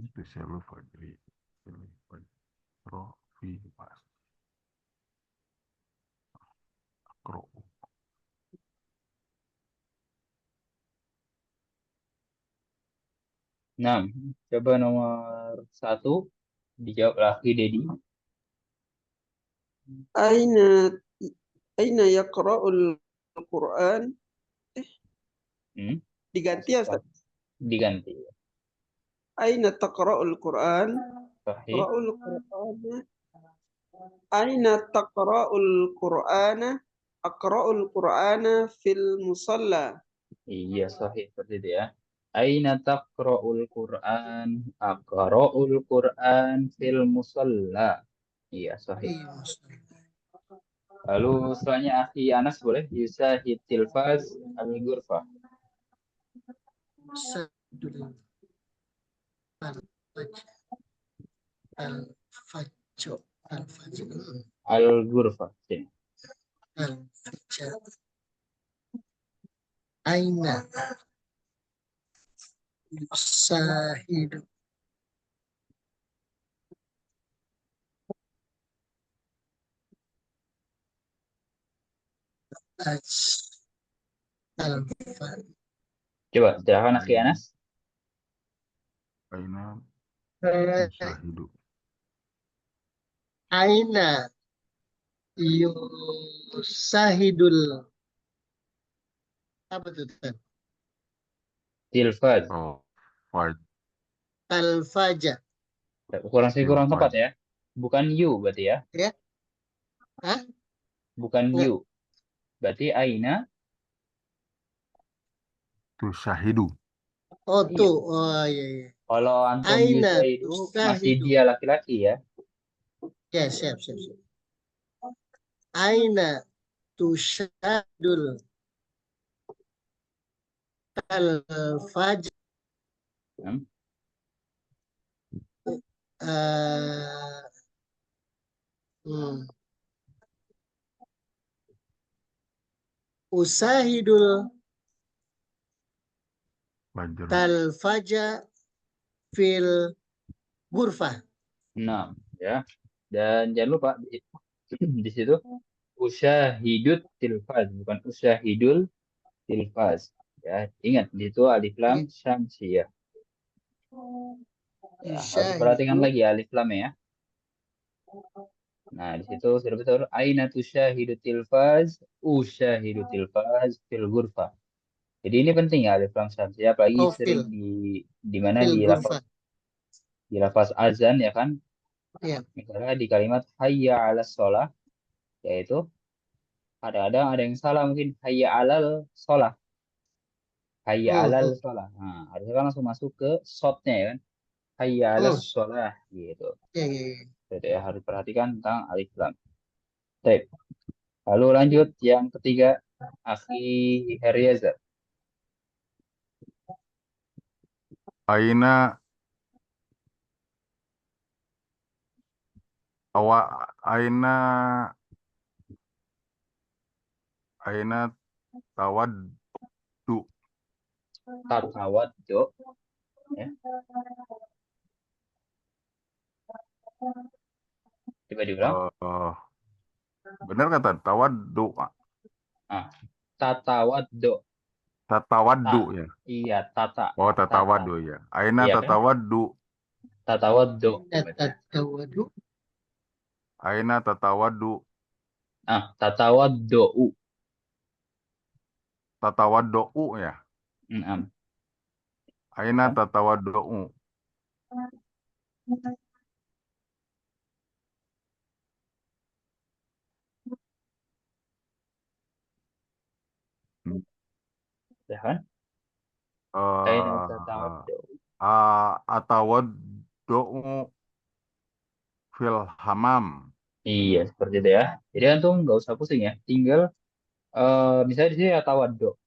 Nah, coba nomor 1 dijawab lagi Dedi. Aina aina yaqra'ul Quran? Diganti ya Ustaz? Diganti. Aina taqra'ul Quran? Sahih. Qra'ul Qur'ana. Aina taqra'ul Qur'ana? Aqra'ul Qur'ana fil musalla. Iya, sahih seperti itu ya. Aina taqra'ul Qur'an? Aqra'ul Qur'an fil musalla. Iya, sahih. Lalu setelahnya Akhi Anas boleh yusahid tilfaz al-ghurfah. Al-ghurfah. Aina yusahidu Coba silakan Akhi Anas. Aina yusahidu. Aina yusahidul apa tuh? Tilfaz. Oh, wahid. Al-faja. Kurang tepat ya. Bukan you berarti ya. Ya. Hah? Bukan you. Berarti Aina Tusahidu. Oh Iya. tuh. Oh iya iya. Kalau antum Aina Yusa itu masih tusahidu. dia laki-laki ya. Ya, siap. Aina tusyadul al-fajr. Hmm. eh, hmm, Usahidul Fajr. talfaja fil gurfah. Nah, ya. Dan jangan lupa di situ usyahidut tilfaz, bukan usyahidul tilfaz. Ya, ingat di situ alif lam syamsiyah. Ya, harus perhatikan Usyahidu lagi alif lam ya. Nah, di situ sudah betul. Aina tusyahidu tilfaz, usyahidu tilfaz fil ghurfah. Jadi ini penting ya alif lam syamsiyah, apalagi sering fil di mana gurfah. di lafaz azan ya kan. Ya. Misalnya di kalimat hayya 'alas shalah, yaitu kadang-kadang ada yang salah mungkin hayya 'alal shalah, hayya 'alal Hmm, shalah. Nah, harusnya kan langsung masuk ke shotnya ya kan. Hayya 'alas hmm. shalah gitu. Ya, ya, ya. Jadi ya, harus perhatikan tentang alif lam. Baik. Lalu lanjut yang ketiga, Akhi Heriaza. Aina awa aina aina tawaddu. Tatawaddo. Ya. Coba diulang. Eh, benar kata tawaddu. Ah, tatawaddo. Tatawaddu Ta. ya. Iya, tata. Oh, Tata. tatawaddu ya. Aina Iya kan? tatawaddu. Tatawaddo. Tatawadu. Aina tatawaddu. Ah, tatawaddou. Tatawaddu ya. Mm-am. Aina Kan? tatawaddu. Hmm. Ya kan? Aina Eh, tatawaddo. atawaddu fil hamam. Iya, seperti itu ya. Jadi antum nggak usah pusing ya. Tinggal misalnya di sini ya tawaddo.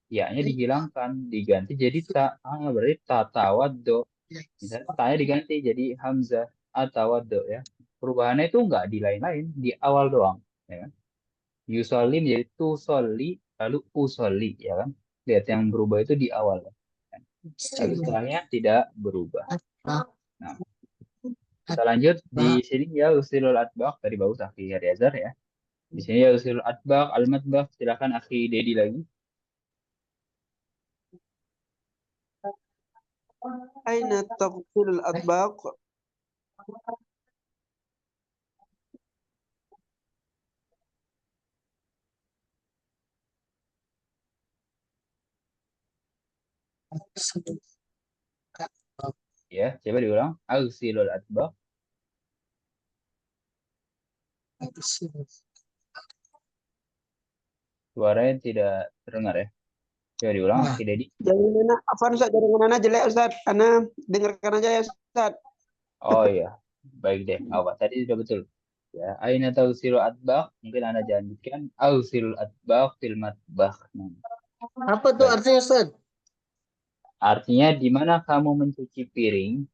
Ya-nya dihilangkan, diganti jadi ta. Ah, berarti tatawaddo. Misalnya tanya diganti jadi hamzah atau do ya. Perubahannya itu nggak di lain-lain, di awal doang. Ya kan? Yusolli menjadi tusolli, lalu usolli, ya kan? Lihat yang berubah itu di awal. Ya. Tapi setelahnya tidak berubah. Nah, kita lanjut di sini ya usilul atbaq dari bagus akhi Heriazar ya. Di sini ya usilul atbaq, al-matbaq, silakan akhi Dedi lagi. Aina tafsilul atbaq. Ya, coba diulang. Usilul atbaq. Suaranya tidak terdengar ya. Coba diulang Nah, akhi Dedi. Jaringan Afan Ustaz, jaringan Ana jelek Ustaz. Ana dengarkan aja ya Ustaz. Oh iya, baik deh. Apa tadi sudah betul. Ya, aina tausilu atbaq, mungkin Anda lanjutkan. Ausilul atbaq fil matbakh. Nah, apa tuh baik. artinya, Ustaz? Artinya di mana kamu mencuci piring,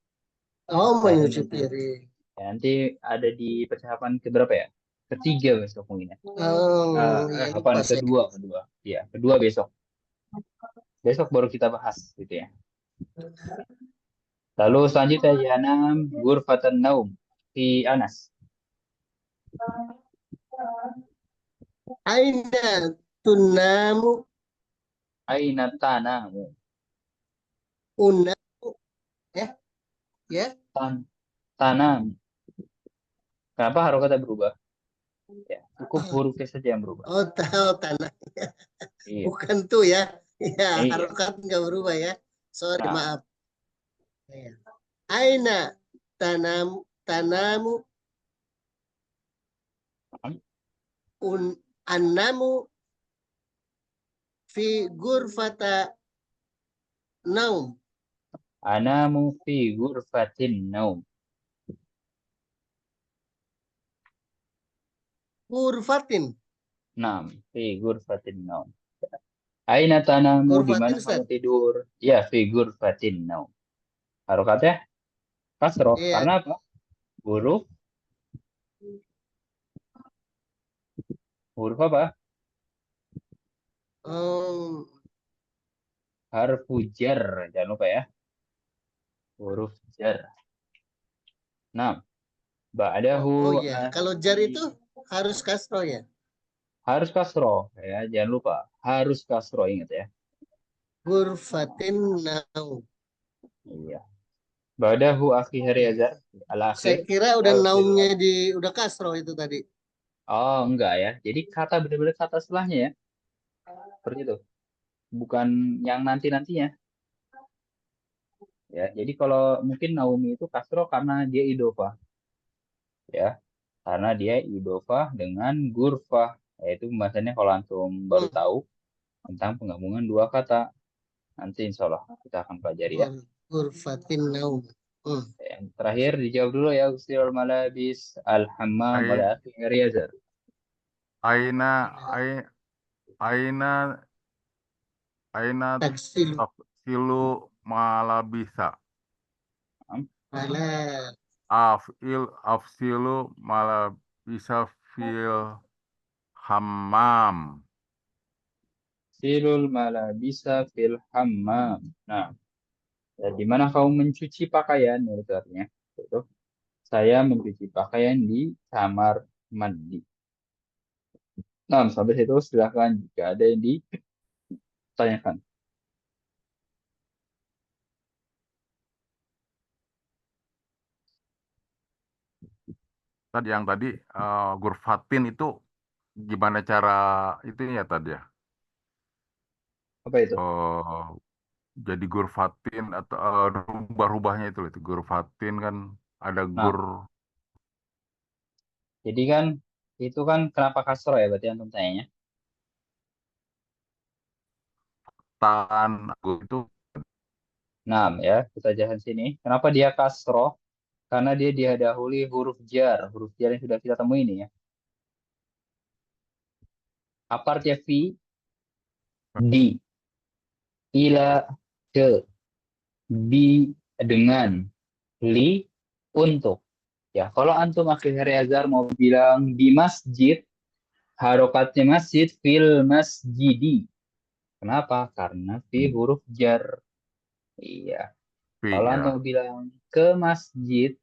Oh, ya, menyuci piring. ya, nanti ada di percakapan keberapa ya? Ketiga besok mungkin ya. Oh, ya Apa lupa nih? saya. Kedua. Ya, kedua besok. Besok baru kita bahas gitu ya. Lalu selanjutnya yanam ghurfatan naum fi Anas. Aina tunamu Aina tanamu. unamu. Ya, ya. Tan tanam. Kenapa harokatnya berubah? Ya, cukup Oh, hurufnya saja yang berubah. oh, tahu tanah. Iya, Bukan tuh ya. Ya, iya. harokat nggak berubah ya. Sorry, Nah, maaf. Ya. Aina tanamu un anamu fi gurfata naum. anamu fi ghurfatin naum. Ghurfatin. Naam, fi ghurfatin naum. Aina tanamu, di Ghurfatin mana kamu Ustaz. tidur? Ya, fi ghurfatin naum. Harokatnya kasroh. Iya. Karena apa? Huruf, huruf apa? Oh, Harfu jar. Jangan lupa ya. Huruf jar. Nah, ba'dahu oh ya. Kalau jar akhi. itu harus kasro ya. Harus kasroh. Ya, jangan lupa. Harus kasroh, ingat ya. Ghurfatin naum. Iya. Ba'dahu akhi Iya. Haryazar. Al-akhir. Saya kira udah naumnya udah kasro itu tadi. Oh, enggak ya. Jadi kata benar-benar kata setelahnya ya. Seperti itu. Bukan yang nanti-nantinya. Ya, jadi kalau mungkin Naomi itu kasroh karena dia idofah. Ya, karena dia idofah dengan gurfah. Yaitu pembahasannya kalau antum baru Hmm. tahu tentang penggabungan dua kata. Nanti insya Allah kita akan pelajari ya. Ghurfatin naum. Hmm. Yang terakhir dijawab dulu ya. Ustirul malabis al-hammam oleh Ai- akhi Riazar. Aina, ai- aina, aina Taksil tafsilu malabisa. ala Afsilu malabisa fil hammam. Silul malabisa fil hammam. Nah, ya, di mana kau mencuci pakaian? Ya, itu artinya. Itu. Saya mencuci pakaian di kamar mandi. Nah, sampai situ silahkan jika ada yang ditanyakan. Tadi yang tadi Gurfatin itu gimana cara itu ya tadi ya? Apa itu? Eh, jadi Gurfatin atau rubah-rubahnya itu Gurfatin kan ada Nah, jadi kan itu kan kenapa kasro ya berarti antum tanyanya. Gurtan itu Nah, ya, kita jalan sini. Kenapa dia kasro? Karena dia dihadahului huruf jar. Huruf jar yang sudah kita temui ini ya. Apa artinya fi? Di. Ila. Ke. Bi. Dengan. Li. Untuk. Ya, kalau antum akhirnya Azhar mau bilang di masjid, harokatnya masjid fil masjidi. Kenapa? Karena fi huruf jar. Iya. P Kalau antum ya. bilang ke masjid,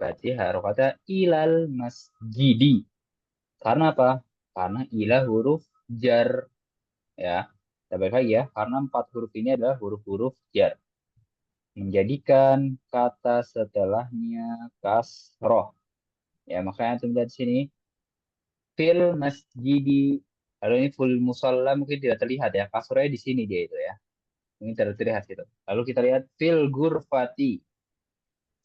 berarti harokatnya ilal masjidi. Karena apa? Karena ilah huruf jar. Ya. Kita balik lagi ya. Karena empat huruf ini adalah huruf-huruf jar. Menjadikan kata setelahnya kasroh. Ya, makanya antum lihat di sini. Fil masjidi. Kalau ini full musola mungkin tidak terlihat ya. Kasrohnya di sini dia itu ya. Mungkin tidak terlihat gitu. Lalu kita lihat fil gurfati.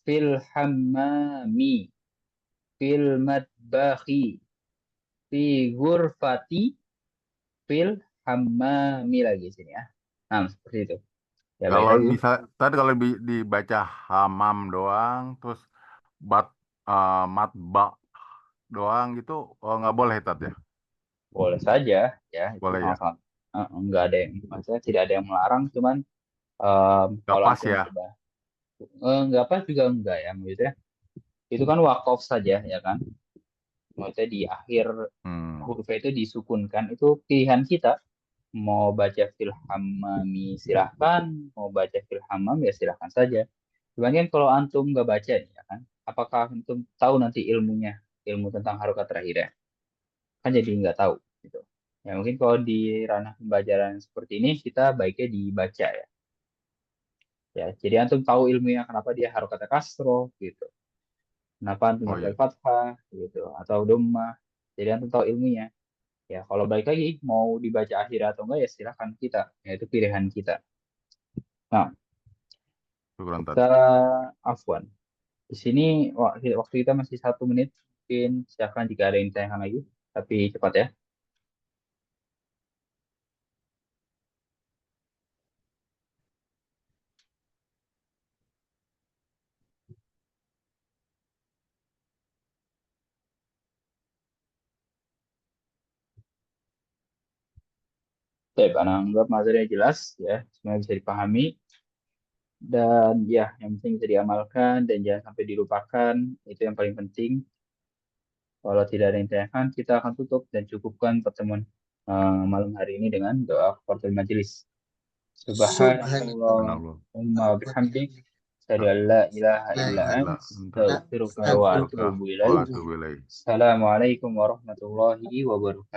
Fil hammami. Fil matbahi. Fi gurfati. Fil hammami lagi sini ya. Nah, seperti itu. Ya, baik Kalau lagi. bisa tadi kalau dibaca hamam doang, terus bat matba doang gitu, oh nggak boleh tat ya? Boleh saja ya. Itu Boleh ya? sangat-sangat enggak ada yang maksudnya tidak ada yang melarang cuman Nggak kalau pas antum ya? sudah enggak apa juga enggak ya maksudnya itu kan wakaf saja ya kan maksudnya di akhir Hmm. huruf itu disukunkan itu pilihan kita mau baca fil hammami silahkan mau baca fil hammam ya silahkan saja cuman kan kalau antum nggak baca nih ya kan apakah antum tahu nanti ilmunya ilmu tentang harokat terakhir ya kan jadi nggak tahu gitu ya mungkin kalau di ranah pembelajaran seperti ini kita baiknya dibaca ya ya jadi antum tahu ilmunya kenapa dia harokatnya kasro gitu kenapa antum Oh nggak iya. pakai fathah gitu atau dhammah jadi antum tahu ilmunya ya kalau balik lagi mau dibaca akhir atau enggak ya silakan kita ya itu pilihan kita nah Syukuran tat. kita afwan di sini waktu kita masih 1 menit mungkin silakan jika ada yang ditanyakan lagi tapi cepat ya Baik, Ana anggap materinya jelas ya, semuanya bisa dipahami dan ya yang penting bisa diamalkan dan jangan sampai dilupakan, itu yang paling penting. Kalau tidak ada yang ditanyakan, kita akan tutup dan cukupkan pertemuan malam hari ini dengan doa kafaratul majelis. Subhanallah. Subhanallahumma wa bihamdik, asyhadu an la ilaha La illa ilaha Illa anta, anta astaghfiruka wa illa astaghfiruka atubu wa ilaik. atubu ilaik. Assalamualaikum warahmatullahi wabarakatuh.